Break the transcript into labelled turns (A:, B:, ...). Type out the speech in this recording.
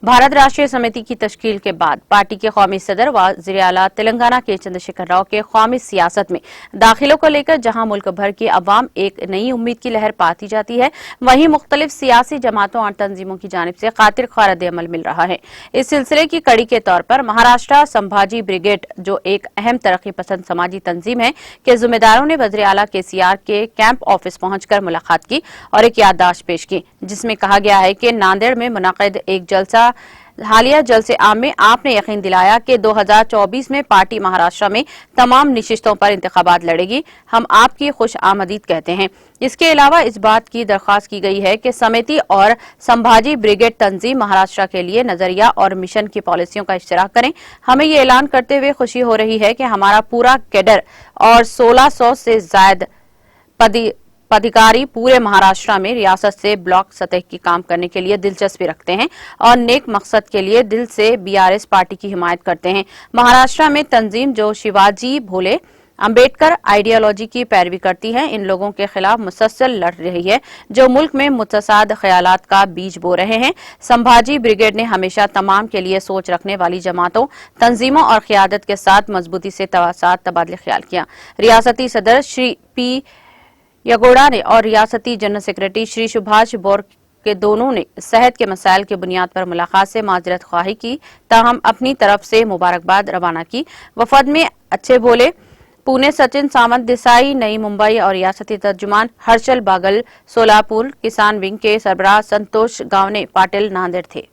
A: भारत राष्ट्रीय समिति की तश्कील के बाद पार्टी के कौमी सदर वज़ीर आला तेलंगाना के चंद्रशेखर राव के कौमी सियासत में दाखिलों को लेकर जहां मुल्क भर की अवाम एक नई उम्मीद की लहर पाती जाती है, वहीं मुख्तलिफ सियासी जमातों और तंजीमों की जानिब से खातिर ख्वाह रद्द-ए-अमल मिल रहा है। इस सिलसिले की कड़ी के तौर पर महाराष्ट्र संभाजी ब्रिगेड, जो एक अहम तरक्की पसंद समाजी तंजीम है, के जिम्मेदारों ने वज़ीर आला केसीआर के कैंप ऑफिस पहुंचकर मुलाकात की और एक याददाश्त पेश की, जिसमें कहा गया है कि नांदेड़ में मुनक़िद एक जलसा हालिया जलसे आम में आपने यकीन दिलाया कि 2024 में पार्टी महाराष्ट्र में तमाम निशिस्तों पर इंतखाबात लड़ेगी। हम आपकी खुश आमदीद कहते हैं। इसके अलावा इस बात की दरख्वास्त की गई है कि समिति और संभाजी ब्रिगेड तंजीम महाराष्ट्र के लिए नजरिया और मिशन की पॉलिसियों का इश्तराक करें। हमें ये ऐलान करते हुए खुशी हो रही है कि हमारा पूरा कैडर और 1600 से ज्यादा पदाधिकारी पूरे महाराष्ट्र में रियासत से ब्लॉक सतह की काम करने के लिए दिलचस्पी रखते हैं और नेक मकसद के लिए दिल से बीआरएस पार्टी की हिमायत करते हैं। महाराष्ट्र में तंजीम जो शिवाजी भोले अंबेडकर आइडियोलॉजी की पैरवी करती है, इन लोगों के खिलाफ मुसलसल लड़ रही है, जो मुल्क में मुतसाद ख्यालात का बीज बो रहे हैं। संभाजी ब्रिगेड ने हमेशा तमाम के लिए सोच रखने वाली जमातों, तंजीमों और क़यादत के साथ मजबूती से तबादले ख्याल किया। रियासती सदर श्री पी यगोड़ा ने और रियासती general secretary Shri Subhash bore के दोनों ने सेहत के मसाइल की बुनियाद पर मुलाकात से माजरत ख्वाही की, ताहम अपनी तरफ से मुबारकबाद रवाना की। वफद में अच्छे भोले, पुणे सचिन सामंत देसाई, नई मुंबई और रियासती तर्जुमान हर्षल बागल, सोलापुर किसान विंग के सरबराह संतोष गावने पाटिल नांदेड़ थे।